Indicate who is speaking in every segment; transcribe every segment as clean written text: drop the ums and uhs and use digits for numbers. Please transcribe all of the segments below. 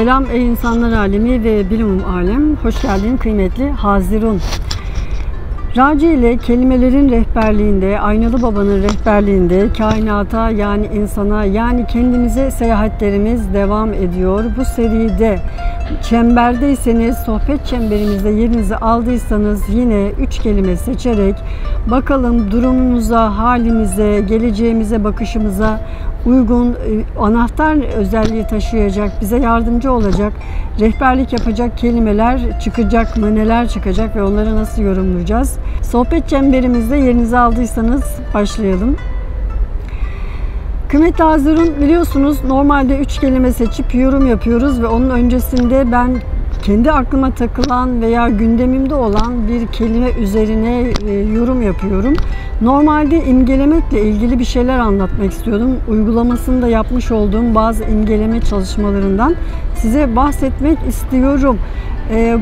Speaker 1: Selam ey insanlar alemi ve bilimum alem. Hoş geldin kıymetli Hazirun. Raci ile kelimelerin rehberliğinde, Aynalı Baba'nın rehberliğinde kainata yani insana yani kendimize seyahatlerimiz devam ediyor. Bu seride çemberdeyseniz, sohbet çemberimizde yerinizi aldıysanız yine 3 kelime seçerek bakalım durumumuza, halimize, geleceğimize, bakışımıza uygun anahtar özelliği taşıyacak, bize yardımcı olacak, rehberlik yapacak kelimeler çıkacak mı, neler çıkacak ve onları nasıl yorumlayacağız? Sohbet çemberimizde yerinizi aldıysanız başlayalım. Kıymetli Hazirun, biliyorsunuz normalde 3 kelime seçip yorum yapıyoruz ve onun öncesinde ben kendi aklıma takılan veya gündemimde olan bir kelime üzerine yorum yapıyorum. Normalde imgelemekle ilgili bir şeyler anlatmak istiyordum. Uygulamasını da yapmış olduğum bazı imgeleme çalışmalarından size bahsetmek istiyorum.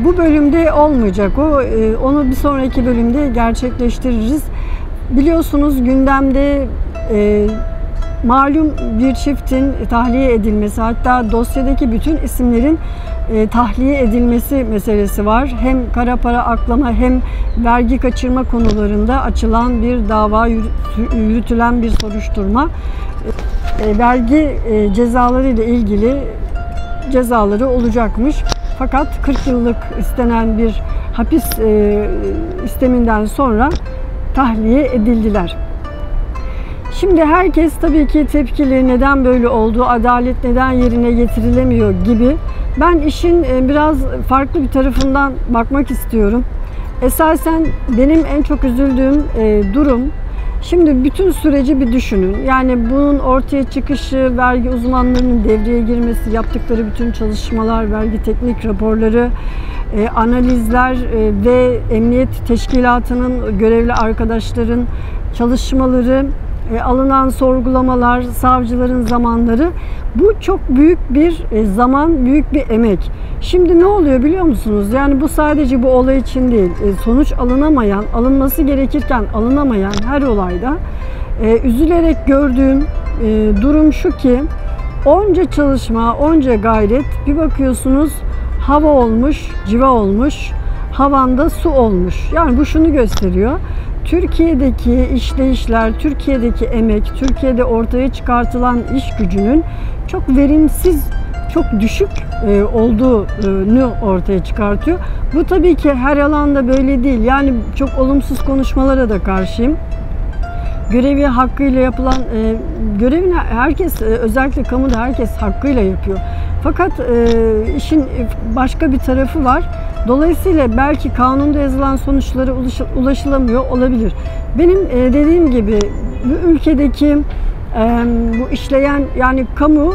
Speaker 1: Bu bölümde olmayacak o. Onu bir sonraki bölümde gerçekleştiririz. Biliyorsunuz gündemde malum bir çiftin tahliye edilmesi, hatta dosyadaki bütün isimlerin tahliye edilmesi meselesi var. Hem kara para aklama hem vergi kaçırma konularında açılan bir dava, yürütülen bir soruşturma. Vergi cezaları ile ilgili cezaları olacakmış. Fakat 40 yıllık istenen bir hapis isteminden sonra tahliye edildiler. Şimdi herkes tabii ki tepkili, neden böyle oldu, adalet neden yerine getirilemiyor gibi. Ben işin biraz farklı bir tarafından bakmak istiyorum. Esasen benim en çok üzüldüğüm durum, şimdi bütün süreci bir düşünün. Yani bunun ortaya çıkışı, vergi uzmanlarının devreye girmesi, yaptıkları bütün çalışmalar, vergi teknik raporları, analizler ve emniyet teşkilatının görevli arkadaşların çalışmaları, alınan sorgulamalar, savcıların zamanları, bu çok büyük bir zaman, büyük bir emek. Şimdi ne oluyor biliyor musunuz? Yani bu sadece bu olay için değil, sonuç alınamayan, alınması gerekirken alınamayan her olayda üzülerek gördüğüm durum şu ki, onca çalışma, onca gayret, bir bakıyorsunuz hava olmuş, civa olmuş, havanda su olmuş. Yani bu şunu gösteriyor. Türkiye'deki işleyişler, Türkiye'deki emek, Türkiye'de ortaya çıkartılan iş gücünün çok verimsiz, çok düşük olduğunu ortaya çıkartıyor. Bu tabii ki her alanda böyle değil. Yani çok olumsuz konuşmalara da karşıyım. Görevi hakkıyla yapılan, görevini herkes, özellikle kamuda herkes hakkıyla yapıyor. Fakat işin başka bir tarafı var. Dolayısıyla belki kanunda yazılan sonuçlara ulaşılamıyor olabilir. Benim dediğim gibi bu ülkedeki bu işleyen, yani kamu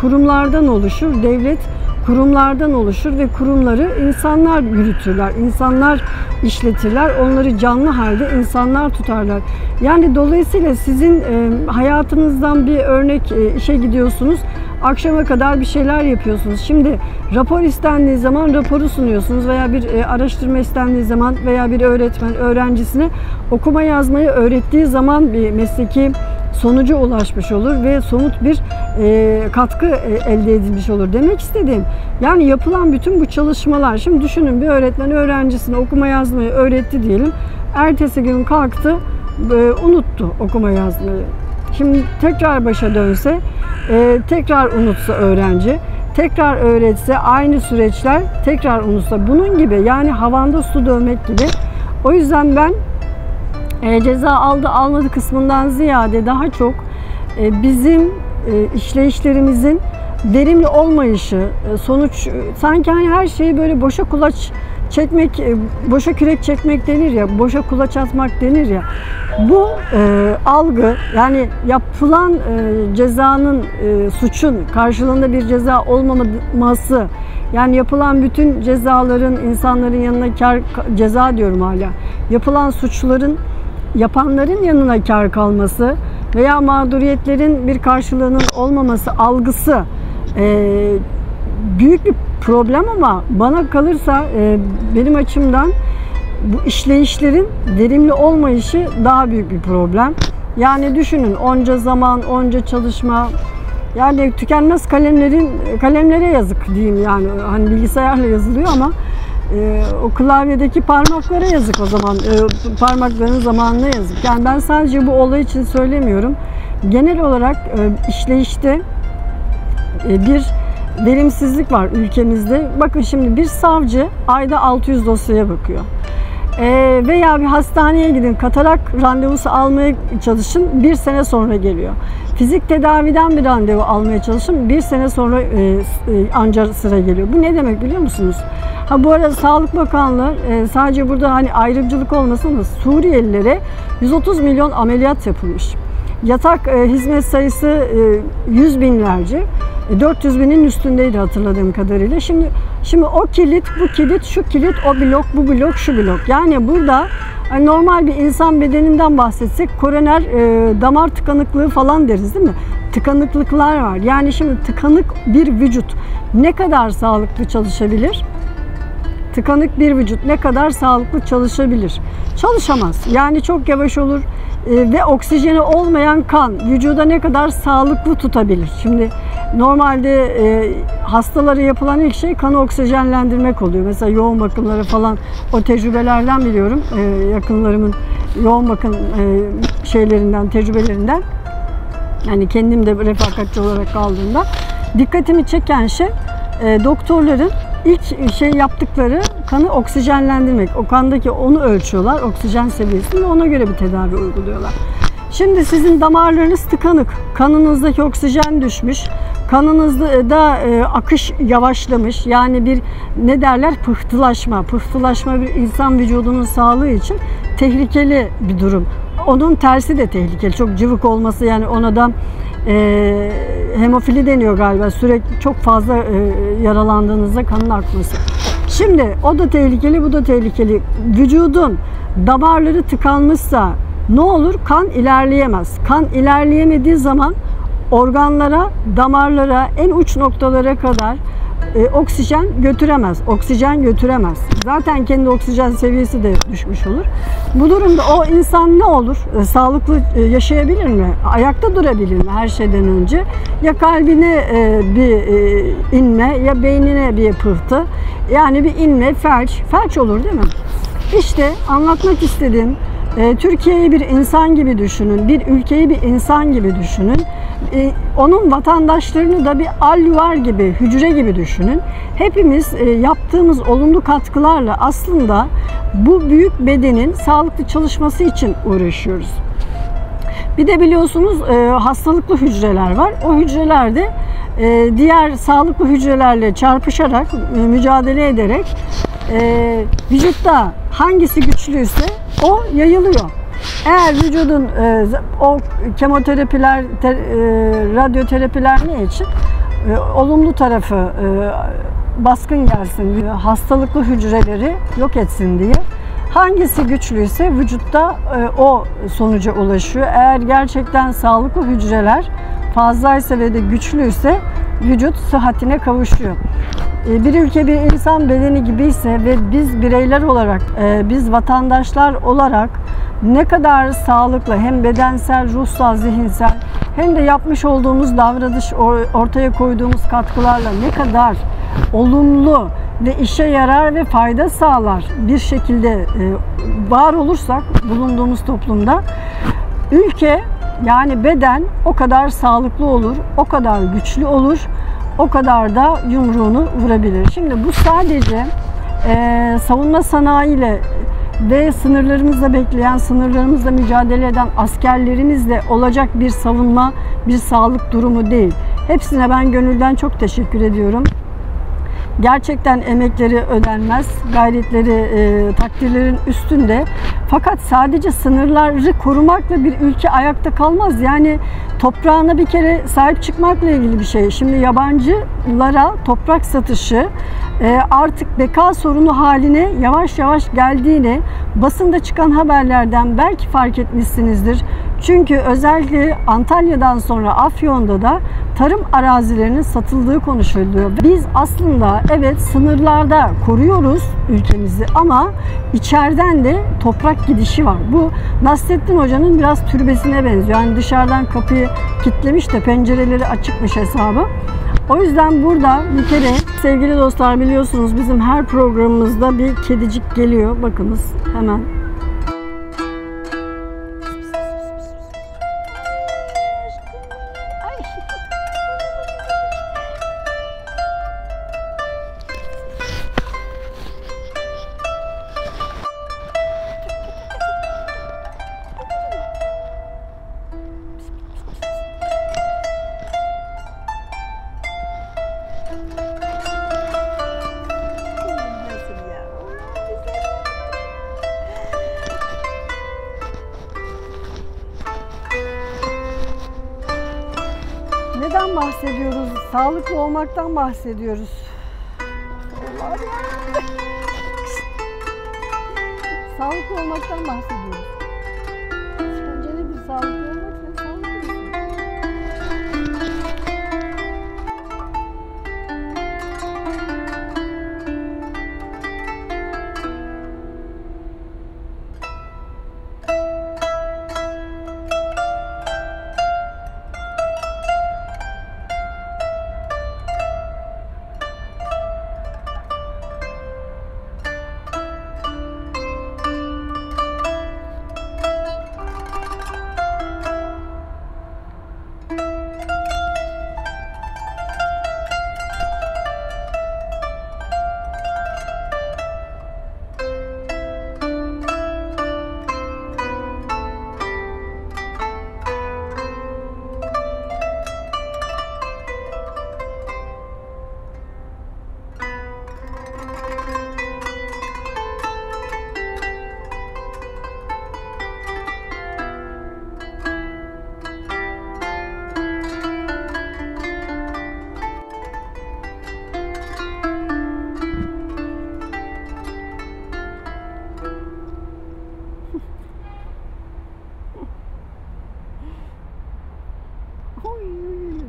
Speaker 1: kurumlardan oluşur, devlet kurumlardan oluşur ve kurumları insanlar yürütürler, insanlar işletirler, onları canlı halde insanlar tutarlar. Yani dolayısıyla sizin hayatınızdan bir örnek, işe gidiyorsunuz, akşama kadar bir şeyler yapıyorsunuz. Şimdi rapor istendiği zaman raporu sunuyorsunuz veya bir araştırma istendiği zaman veya bir öğretmen öğrencisine okuma yazmayı öğrettiği zaman bir mesleki sonuca ulaşmış olur ve somut bir katkı elde edilmiş olur. Demek istediğim, yani yapılan bütün bu çalışmalar, şimdi düşünün bir öğretmen öğrencisine okuma yazmayı öğretti diyelim. Ertesi gün kalktı, unuttu okuma yazmayı. Şimdi tekrar başa dönse, tekrar unutsa öğrenci, tekrar öğretse aynı süreçler, tekrar unutsa, bunun gibi, yani havanda su dövmek gibi. O yüzden ben ceza aldı almadı kısmından ziyade daha çok bizim işleyişlerimizin verimli olmayışı, sonuç sanki hani her şeyi böyle boşa kulaç çekmek, boşa kürek çekmek denir ya, boşa kulaç atmak denir ya. Bu algı, yani yapılan cezanın, suçun karşılığında bir ceza olmaması, yani yapılan bütün cezaların insanların yanına ceza diyorum hala, yapılan suçların yapanların yanına kar kalması veya mağduriyetlerin bir karşılığının olmaması algısı büyük bir problem, ama bana kalırsa benim açımdan bu işleyişlerin verimli olmayışı daha büyük bir problem. Yani düşünün, onca zaman, onca çalışma, Yani tükenmez kalemlere yazık diyeyim yani. Hani bilgisayarla yazılıyor ama o klavyedeki parmaklara yazık o zaman. Parmakların zamanına yazık. Yani ben sadece bu olay için söylemiyorum. Genel olarak işleyişte bir verimsizlik var ülkemizde. Bakın şimdi bir savcı ayda 600 dosyaya bakıyor. Veya bir hastaneye gidin, katarak randevusu almaya çalışın, bir sene sonra geliyor. Fizik tedaviden bir randevu almaya çalışın, bir sene sonra ancak sıra geliyor. Bu ne demek biliyor musunuz? Ha, bu arada Sağlık Bakanlığı sadece burada hani ayrımcılık olmasın ama Suriyelilere 130 milyon ameliyat yapılmış. Yatak hizmet sayısı 100 binlerce. 400 binin üstündeydi hatırladığım kadarıyla. Şimdi o kilit, bu kilit, şu kilit, o blok, bu blok, şu blok. Yani burada normal bir insan bedeninden bahsetsek koroner damar tıkanıklığı falan deriz değil mi? Tıkanıklıklar var. Yani şimdi tıkanık bir vücut ne kadar sağlıklı çalışabilir? Tıkanık bir vücut ne kadar sağlıklı çalışabilir? Çalışamaz. Yani çok yavaş olur ve oksijeni olmayan kan vücuda ne kadar sağlıklı tutabilir? Şimdi normalde hastalara yapılan ilk şey kanı oksijenlendirmek oluyor. Mesela yoğun bakımları falan, o tecrübelerden biliyorum. Yakınlarımın yoğun bakım şeylerinden, tecrübelerinden. Yani kendim de refakatçi olarak kaldığımda dikkatimi çeken şey doktorların İlk şey yaptıkları kanı oksijenlendirmek. O kandaki onu ölçüyorlar, oksijen seviyesini ve ona göre bir tedavi uyguluyorlar. Şimdi sizin damarlarınız tıkanık, kanınızdaki oksijen düşmüş, kanınızda akış yavaşlamış. Yani bir ne derler? Pıhtılaşma. Pıhtılaşma bir insan vücudunun sağlığı için tehlikeli bir durum. Onun tersi de tehlikeli. Çok cıvık olması, yani ona da hemofili deniyor galiba. Sürekli çok fazla yaralandığınızda kanın akması. Şimdi o da tehlikeli, bu da tehlikeli. Vücudun damarları tıkanmışsa ne olur? Kan ilerleyemez. Kan ilerleyemediği zaman organlara, damarlara, en uç noktalara kadar oksijen götüremez. Oksijen götüremez. Zaten kendi oksijen seviyesi de düşmüş olur. Bu durumda o insan ne olur? Sağlıklı yaşayabilir mi? Ayakta durabilir mi her şeyden önce? Ya kalbine bir inme, ya beynine bir pıhtı. Yani bir inme, felç olur değil mi? İşte anlatmak istediğim, Türkiye'yi bir insan gibi düşünün, bir ülkeyi bir insan gibi düşünün. Onun vatandaşlarını da bir alüvar gibi, hücre gibi düşünün. Hepimiz yaptığımız olumlu katkılarla aslında bu büyük bedenin sağlıklı çalışması için uğraşıyoruz. Bir de biliyorsunuz hastalıklı hücreler var. O hücrelerde diğer sağlıklı hücrelerle çarpışarak, mücadele ederek vücutta hangisi güçlüyse o yayılıyor. Eğer vücudun o kemoterapiler, radyoterapiler ne için? Olumlu tarafı baskın gelsin, hastalıklı hücreleri yok etsin diye. Hangisi güçlüyse vücutta o sonuca ulaşıyor. Eğer gerçekten sağlıklı hücreler fazlaysa ve de güçlüyse vücut sıhhatine kavuşuyor. Bir ülke bir insan bedeni gibiyse ve biz bireyler olarak, biz vatandaşlar olarak ne kadar sağlıklı, hem bedensel, ruhsal, zihinsel, hem de yapmış olduğumuz davranış, ortaya koyduğumuz katkılarla ne kadar olumlu ve işe yarar ve fayda sağlar bir şekilde var olursak bulunduğumuz toplumda, ülke, yani beden o kadar sağlıklı olur, o kadar güçlü olur, o kadar da yumruğunu vurabilir. Şimdi bu sadece savunma sanayiyle ve sınırlarımızda bekleyen, sınırlarımızla mücadele eden askerlerimizle olacak bir savunma, bir sağlık durumu değil. Hepsine ben gönülden çok teşekkür ediyorum. Gerçekten emekleri ödenmez, gayretleri takdirlerin üstünde. Fakat sadece sınırları korumakla bir ülke ayakta kalmaz. Yani toprağına bir kere sahip çıkmakla ilgili bir şey. Şimdi yabancılara toprak satışı artık beka sorunu haline yavaş yavaş geldiğini basında çıkan haberlerden belki fark etmişsinizdir. Çünkü özellikle Antalya'dan sonra Afyon'da da tarım arazilerinin satıldığı konuşuluyor. Biz aslında evet sınırlarda koruyoruz ülkemizi ama içeriden de toprak gidişi var. Bu Nasrettin Hoca'nın biraz türbesine benziyor. Yani dışarıdan kapıyı kilitlemiş de pencereleri açıkmış hesabı. O yüzden burada bir kere sevgili dostlar biliyorsunuz bizim her programımızda bir kedicik geliyor. Bakınız hemen. Neden bahsediyoruz? Sağlıklı olmaktan bahsediyoruz. Sağlıklı olmaktan bahsediyoruz. Sence nedir sağlıklı olmak? Sen sağlıklı mısın?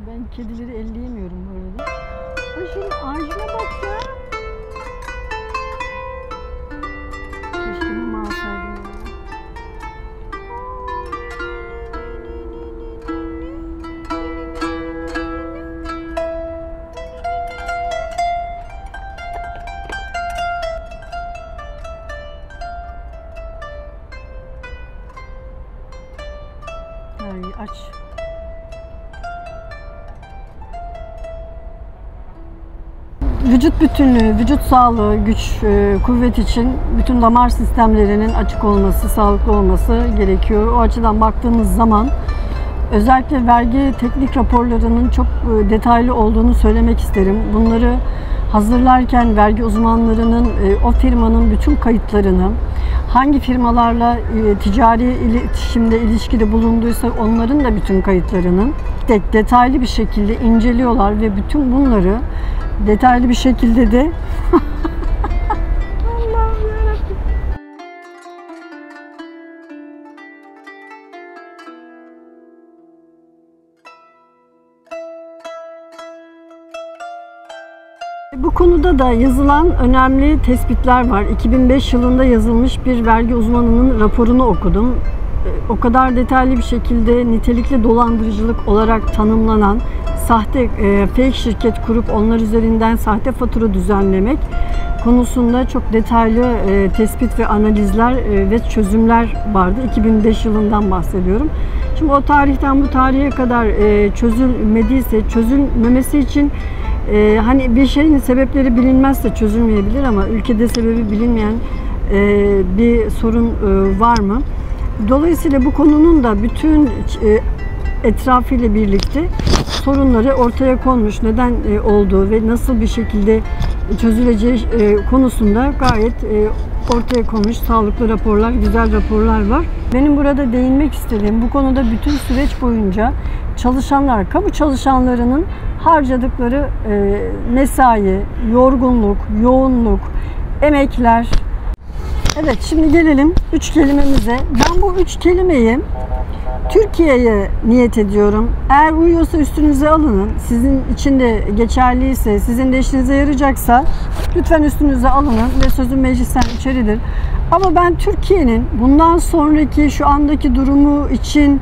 Speaker 1: Ben kedileri elleyemiyorum bu arada. Ay şunun ağacına bak ya. Keşke mama alsaydım. Ay aç. Vücut bütünlüğü, vücut sağlığı, güç, kuvvet için bütün damar sistemlerinin açık olması, sağlıklı olması gerekiyor. O açıdan baktığımız zaman özellikle vergi teknik raporlarının çok detaylı olduğunu söylemek isterim. Bunları hazırlarken vergi uzmanlarının o firmanın bütün kayıtlarını, hangi firmalarla ticari iletişimde, ilişkide bulunduysa onların da bütün kayıtlarını detaylı bir şekilde inceliyorlar ve bütün bunları detaylı bir şekilde de Allah'ım yarabbim. Bu konuda da yazılan önemli tespitler var. 2005 yılında yazılmış bir vergi uzmanının raporunu okudum. O kadar detaylı bir şekilde nitelikli dolandırıcılık olarak tanımlanan sahte fake şirket kurup onlar üzerinden sahte fatura düzenlemek konusunda çok detaylı tespit ve analizler ve çözümler vardı. 2005 yılından bahsediyorum. Şimdi o tarihten bu tarihe kadar çözülmediyse, çözülmemesi için hani bir şeyin sebepleri bilinmezse çözülmeyebilir ama ülkede sebebi bilinmeyen bir sorun var mı? Dolayısıyla bu konunun da bütün etrafıyla birlikte sorunları ortaya konmuş, neden olduğu ve nasıl bir şekilde çözüleceği konusunda gayet ortaya konmuş sağlıklı raporlar, güzel raporlar var. Benim burada değinmek istediğim bu konuda bütün süreç boyunca çalışanlar, kamu çalışanlarının harcadıkları mesai, yorgunluk, yoğunluk, emekler. Evet, şimdi gelelim 3 kelimemize. Ben bu 3 kelimeyi Türkiye'ye niyet ediyorum. Eğer uyuyorsa üstünüze alının. Sizin için de geçerliyse, sizin de işinize yarayacaksa lütfen üstünüze alının ve sözün meclisten içeridir. Ama ben Türkiye'nin bundan sonraki şu andaki durumu için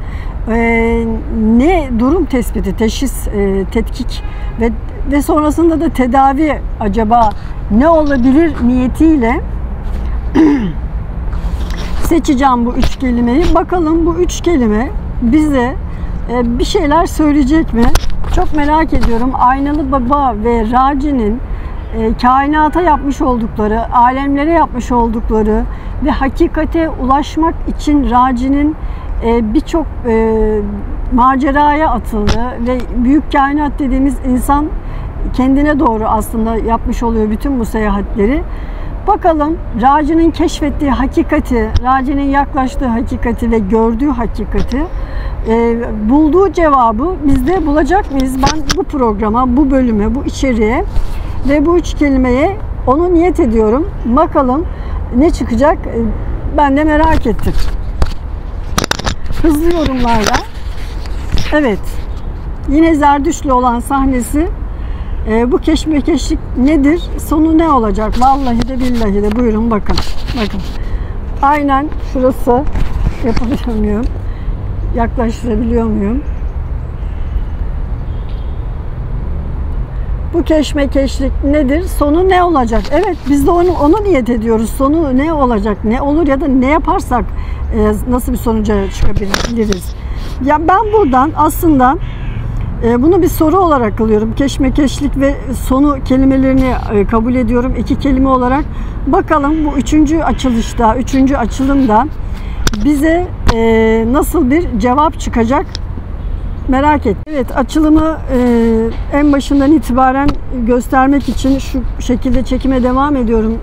Speaker 1: ne durum tespiti, teşhis, tetkik ve sonrasında da tedavi acaba ne olabilir niyetiyle seçeceğim bu 3 kelimeyi. Bakalım bu 3 kelime bize bir şeyler söyleyecek mi? Çok merak ediyorum. Aynalı Baba ve Raci'nin kainata yapmış oldukları, alemlere yapmış oldukları ve hakikate ulaşmak için Raci'nin birçok maceraya atıldı ve büyük kainat dediğimiz insan kendine doğru aslında yapmış oluyor bütün bu seyahatleri. Bakalım Raci'nin keşfettiği hakikati, Raci'nin yaklaştığı hakikati ve gördüğü hakikati, bulduğu cevabı biz de bulacak mıyız? Ben bu programa, bu bölüme, bu içeriğe ve bu 3 kelimeye onu niyet ediyorum. Bakalım ne çıkacak? Ben de merak ettim. Hızlı yorumlarla. Evet. Yine Zerdüştlü olan sahnesi. Bu keşmekeşlik nedir? Sonu ne olacak? Vallahi de billahi de. Buyurun bakın. Bakın. Aynen şurası. Yapabiliyor muyum? Yaklaştırabiliyor muyum? Bu keşmekeşlik nedir? Sonu ne olacak? Evet, biz de onu niyet ediyoruz. Sonu ne olacak? Ne olur ya da ne yaparsak nasıl bir sonuca çıkabiliriz? Ya ben buradan aslında bunu bir soru olarak alıyorum. Keşmekeşlik ve sonu kelimelerini kabul ediyorum. 2 kelime olarak. Bakalım bu 3. açılışta, 3. açılımda bize nasıl bir cevap çıkacak? Merak et. Evet, açılımı en başından itibaren göstermek için şu şekilde çekime devam ediyorum.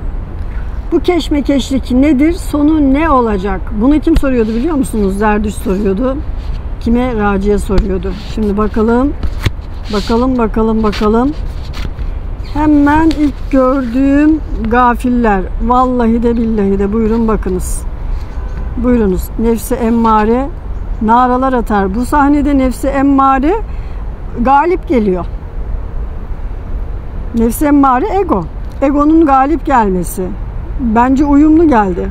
Speaker 1: Bu keşmekeşlik nedir? Sonu ne olacak? Bunu kim soruyordu biliyor musunuz? Zerdüşt soruyordu. Kime? Raci'ye soruyordu. Şimdi bakalım. Bakalım. Hemen ilk gördüğüm gafiller. Vallahi de billahi de. Buyurun bakınız. Buyurunuz. Nefsi emmare naralar atar. Bu sahnede nefsi emmare galip geliyor. Nefsi emmare ego. Egonun galip gelmesi. Bence uyumlu geldi.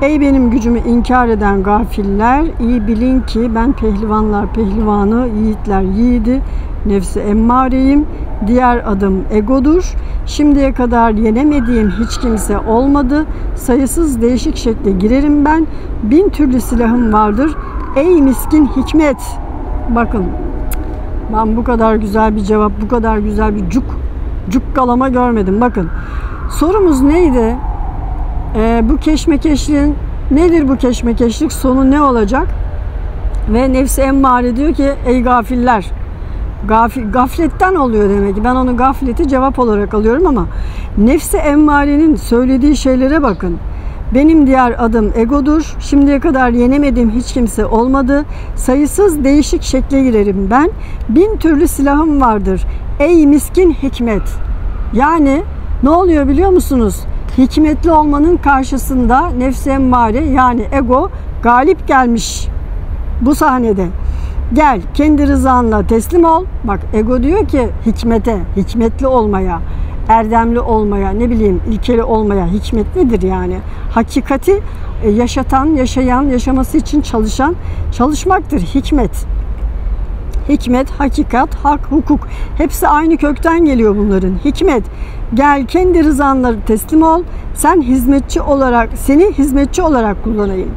Speaker 1: Ey benim gücümü inkar eden gafiller, iyi bilin ki ben pehlivanlar pehlivanı, yiğitler yiğidi, nefsi emmareyim. Diğer adım egodur. Şimdiye kadar yenemediğim hiç kimse olmadı. Sayısız değişik şekle girerim ben. 1000 türlü silahım vardır. Ey miskin hikmet. Bakın, ben bu kadar güzel bir cevap, bu kadar güzel bir cukkalama görmedim. Bakın, sorumuz neydi? Bu keşmekeşliğin nedir bu keşmekeşlik? Sonu ne olacak? Ve nefsi emmare diyor ki ey gafiller. Gafletten oluyor demek ki. Ben onu gafleti cevap olarak alıyorum ama nefsi emmarenin söylediği şeylere bakın. Benim diğer adım egodur. Şimdiye kadar yenemediğim hiç kimse olmadı. Sayısız değişik şekle girerim ben. 1000 türlü silahım vardır. Ey miskin hikmet. Yani ne oluyor biliyor musunuz? Hikmetli olmanın karşısında nefs-i emmare yani ego galip gelmiş bu sahnede. Gel kendi rızanla teslim ol. Bak ego diyor ki hikmete, hikmetli olmaya, erdemli olmaya, ne bileyim ilkeli olmaya. Hikmet nedir yani? Hakikati yaşatan, yaşayan, yaşaması için çalışan, çalışmaktır hikmet. Hikmet, hakikat, hak, hukuk. Hepsi aynı kökten geliyor bunların. Hikmet. Gel kendi rızanla teslim ol. Seni hizmetçi olarak kullanayım.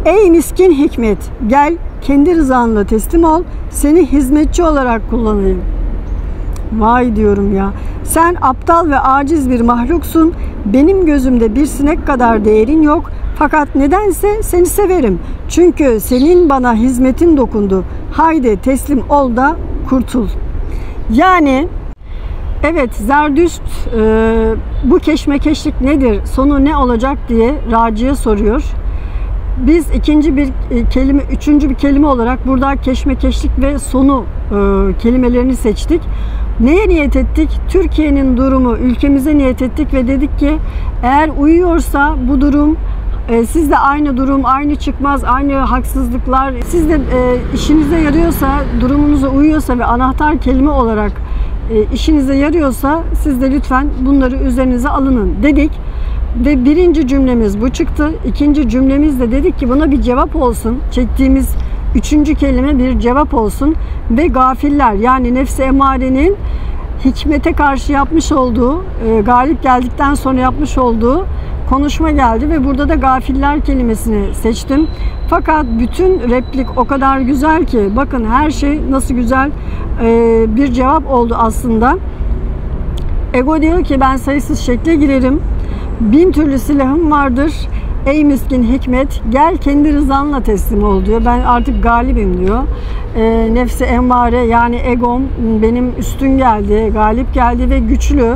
Speaker 1: Ey miskin hikmet. Gel kendi rızanla teslim ol. Seni hizmetçi olarak kullanayım. Vay diyorum ya. Sen aptal ve aciz bir mahluksun. Benim gözümde bir sinek kadar değerin yok. Fakat nedense seni severim. Çünkü senin bana hizmetin dokundu. Haydi teslim ol da kurtul. Yani evet, Zerdüşt bu keşmekeşlik nedir? Sonu ne olacak diye Raci'ye soruyor. Biz üçüncü bir kelime olarak burada keşmekeşlik ve sonu kelimelerini seçtik. Neye niyet ettik? Türkiye'nin durumu, ülkemize niyet ettik ve dedik ki eğer uyuyorsa bu durum Sizde aynı durum, aynı çıkmaz, aynı haksızlıklar. Sizde işinize yarıyorsa, durumunuza uyuyorsa ve anahtar kelime olarak işinize yarıyorsa siz de lütfen bunları üzerinize alının dedik. Ve birinci cümlemiz bu çıktı. İkinci cümlemiz de dedik ki buna bir cevap olsun. Çektiğimiz üçüncü kelime bir cevap olsun. Ve gafiller, yani nefs-i emarenin hikmete karşı yapmış olduğu, galip geldikten sonra yapmış olduğu konuşma geldi ve burada da gafiller kelimesini seçtim. Fakat bütün replik o kadar güzel ki, bakın her şey nasıl güzel bir cevap oldu aslında. Ego diyor ki ben sayısız şekle girerim. 1000 türlü silahım vardır. Ey miskin hikmet, gel kendi rızanla teslim ol diyor. Ben artık galibim diyor. Nefsi emmare, yani egom benim üstün geldi, galip geldi ve güçlü.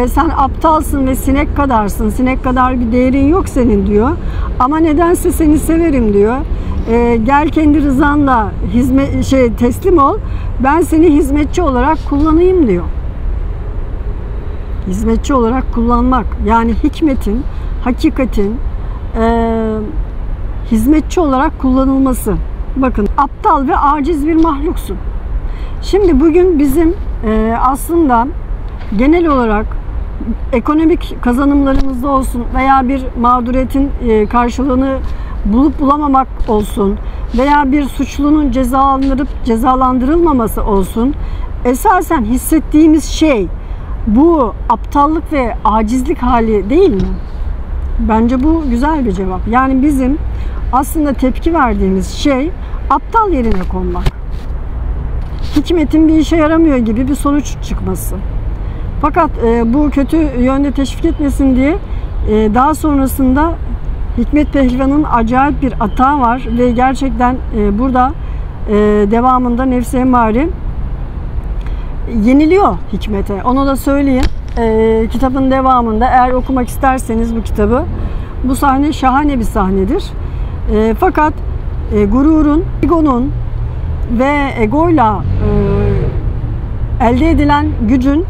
Speaker 1: Sen aptalsın ve sinek kadarsın. Sinek kadar bir değerin yok senin diyor. Ama nedense seni severim diyor. Gel kendi rızanla teslim ol. Ben seni hizmetçi olarak kullanayım diyor. Hizmetçi olarak kullanmak, yani hikmetin, hakikatin hizmetçi olarak kullanılması. Bakın, aptal ve aciz bir mahluksun. Şimdi bugün bizim aslında genel olarak ekonomik kazanımlarımızda olsun veya bir mağduriyetin karşılığını bulup bulamamak olsun veya bir suçlunun cezalandırılmaması olsun, esasen hissettiğimiz şey bu aptallık ve acizlik hali değil mi? Bence bu güzel bir cevap. Yani bizim aslında tepki verdiğimiz şey aptal yerine konmak. Hikmetin bir işe yaramıyor gibi bir sonuç çıkması. Fakat bu kötü yönde teşvik etmesin diye daha sonrasında Hikmet Pehlivan'ın acayip bir atağı var ve gerçekten burada devamında nefs-i emmare yeniliyor hikmete. Onu da söyleyeyim. Kitabın devamında eğer okumak isterseniz bu kitabı, bu sahne şahane bir sahnedir. Fakat gururun, egonun ve egoyla elde edilen gücün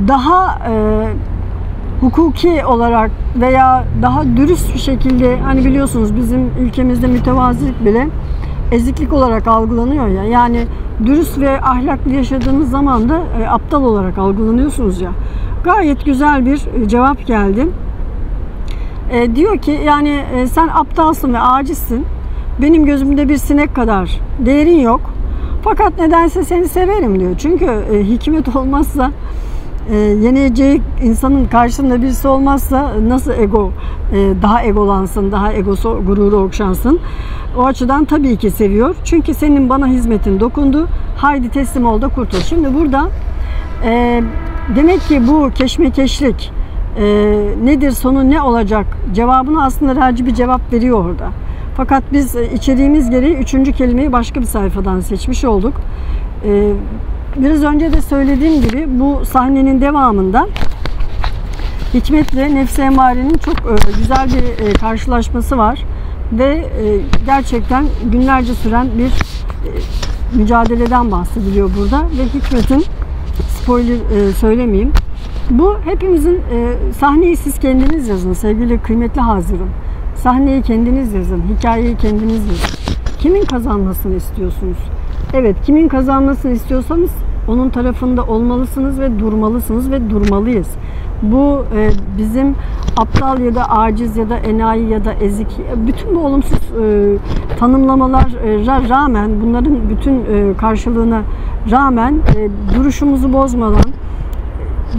Speaker 1: daha hukuki olarak veya daha dürüst bir şekilde, hani biliyorsunuz bizim ülkemizde mütevazilik bile eziklik olarak algılanıyor ya. Yani dürüst ve ahlaklı yaşadığınız zaman da aptal olarak algılanıyorsunuz ya. Gayet güzel bir cevap geldi. Diyor ki yani sen aptalsın ve acizsin. Benim gözümde bir sinek kadar değerin yok. Fakat nedense seni severim diyor. Çünkü hikmet olmazsa, yeneceği insanın karşısında birisi olmazsa nasıl daha egolansın, daha egosu, gururu okşansın. O açıdan tabii ki seviyor. Çünkü senin bana hizmetin dokundu. Haydi teslim ol da kurtul. Şimdi burada demek ki bu keşmekeşlik nedir, sonu ne olacak cevabını aslında Raci bir cevap veriyor orada. Fakat biz içeriğimiz gereği üçüncü kelimeyi başka bir sayfadan seçmiş olduk. Biraz önce de söylediğim gibi bu sahnenin devamında Hikmet ve Nefs-i Emmare'nin çok güzel bir karşılaşması var. Ve gerçekten günlerce süren bir mücadeleden bahsediliyor burada. Ve Hikmet'in, spoiler söylemeyeyim, bu hepimizin, sahneyi siz kendiniz yazın sevgili kıymetli Hazırım. Sahneyi kendiniz yazın, hikayeyi kendiniz yazın. Kimin kazanmasını istiyorsunuz? Evet, kimin kazanmasını istiyorsanız onun tarafında olmalısınız ve durmalısınız ve durmalıyız. Bu bizim aptal ya da aciz ya da enayi ya da ezik, bütün bu olumsuz tanımlamalara rağmen, bunların bütün karşılığına rağmen duruşumuzu bozmadan,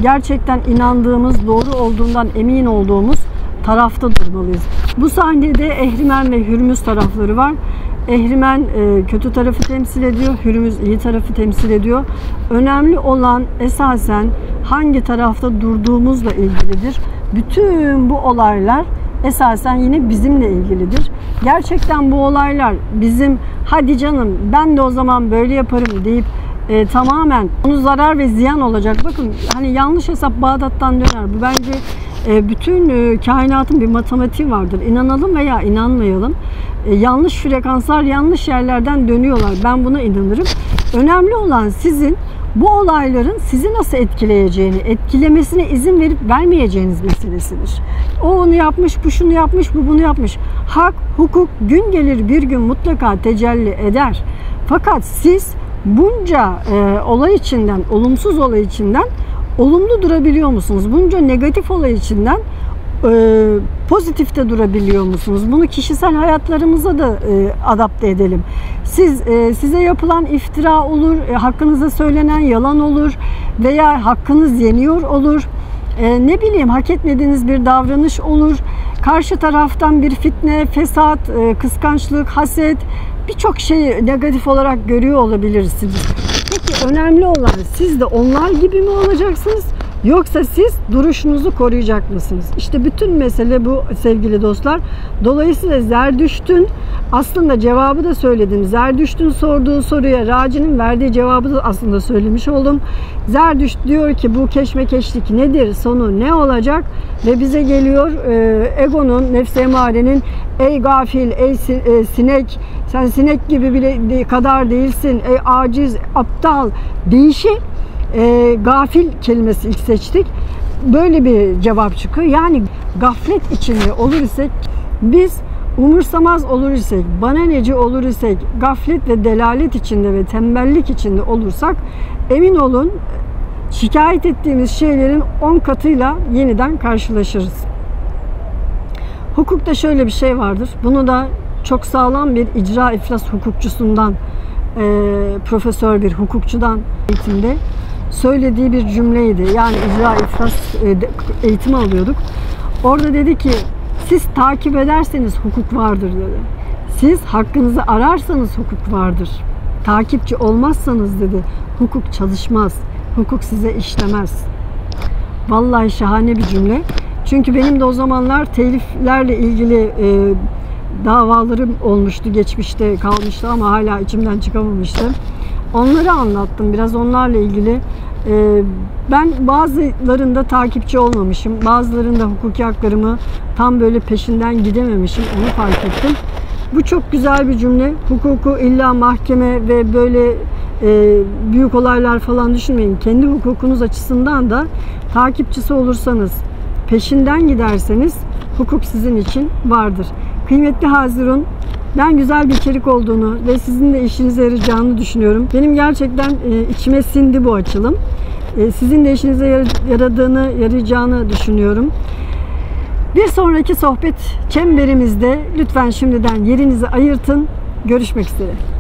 Speaker 1: gerçekten inandığımız, doğru olduğundan emin olduğumuz tarafta durmalıyız. Bu sahnede Ehrimen ve Hürmüz tarafları var. Ehrimen kötü tarafı temsil ediyor, Hürmüz iyi tarafı temsil ediyor. Önemli olan esasen hangi tarafta durduğumuzla ilgilidir. Bütün bu olaylar esasen yine bizimle ilgilidir. Gerçekten bu olaylar bizim hadi canım ben de o zaman böyle yaparım deyip tamamen onu zarar ve ziyan olacak. Bakın hani yanlış hesap Bağdat'tan döner. Bu bence bütün kainatın bir matematiği vardır. İnanalım veya inanmayalım. Yanlış frekanslar yanlış yerlerden dönüyorlar. Ben buna inanırım. Önemli olan sizin bu olayların sizi nasıl etkileyeceğini, etkilemesine izin verip vermeyeceğiniz meselesidir. O onu yapmış, bu şunu yapmış, bu bunu yapmış. Hak, hukuk gün gelir bir gün mutlaka tecelli eder. Fakat siz bunca olay içinden, olumsuz olay içinden olumlu durabiliyor musunuz? Bunca negatif olay içinden pozitifte durabiliyor musunuz? Bunu kişisel hayatlarımıza da adapte edelim. Size yapılan iftira olur, hakkınıza söylenen yalan olur veya hakkınız yeniyor olur. Ne bileyim, hak etmediğiniz bir davranış olur. Karşı taraftan bir fitne, fesat, kıskançlık, haset, birçok şeyi negatif olarak görüyor olabilirsiniz. Peki önemli olan, siz de onlar gibi mi olacaksınız? Yoksa siz duruşunuzu koruyacak mısınız? İşte bütün mesele bu sevgili dostlar. Dolayısıyla Zerdüşt'ün aslında cevabı da söyledim. Zerdüşt'ün sorduğu soruya Raci'nin verdiği cevabı da aslında söylemiş oldum. Zerdüşt diyor ki bu keşmekeşlik nedir? Sonu ne olacak? Ve bize geliyor egonun, nefs-i emarenin ey gafil, ey sinek, sen sinek gibi bile kadar değilsin, ey aciz, aptal deyişi gafil kelimesi ilk seçtik. Böyle bir cevap çıkıyor. Yani gaflet içinde olur isek, biz umursamaz olur isek, bananeci olur isek, gaflet ve delalet içinde ve tembellik içinde olursak emin olun şikayet ettiğimiz şeylerin 10 katıyla yeniden karşılaşırız. Hukukta şöyle bir şey vardır. Bunu da çok sağlam bir icra iflas hukukçusundan, profesör bir hukukçudan eğitimde söylediği bir cümleydi. Yani icra iflas eğitimi alıyorduk. Orada dedi ki siz takip ederseniz hukuk vardır dedi. Siz hakkınızı ararsanız hukuk vardır. Takipçi olmazsanız dedi hukuk çalışmaz. Hukuk size işlemez. Vallahi şahane bir cümle. Çünkü benim de o zamanlar teliflerle ilgili davalarım olmuştu. Geçmişte kalmıştı ama hala içimden çıkamamıştım. Onları anlattım. Biraz onlarla ilgili. Ben bazılarında takipçi olmamışım. Bazılarında hukuki haklarımı tam böyle peşinden gidememişim. Onu fark ettim. Bu çok güzel bir cümle. Hukuku illa mahkeme ve böyle büyük olaylar falan düşünmeyin. Kendi hukukunuz açısından da takipçisi olursanız, peşinden giderseniz hukuk sizin için vardır. Kıymetli Hazirun, ben güzel bir içerik olduğunu ve sizin de işinize yarayacağını düşünüyorum. Benim gerçekten içime sindi bu açılım. Sizin de işinize yarayacağını düşünüyorum. Bir sonraki sohbet çemberimizde lütfen şimdiden yerinizi ayırtın. Görüşmek üzere.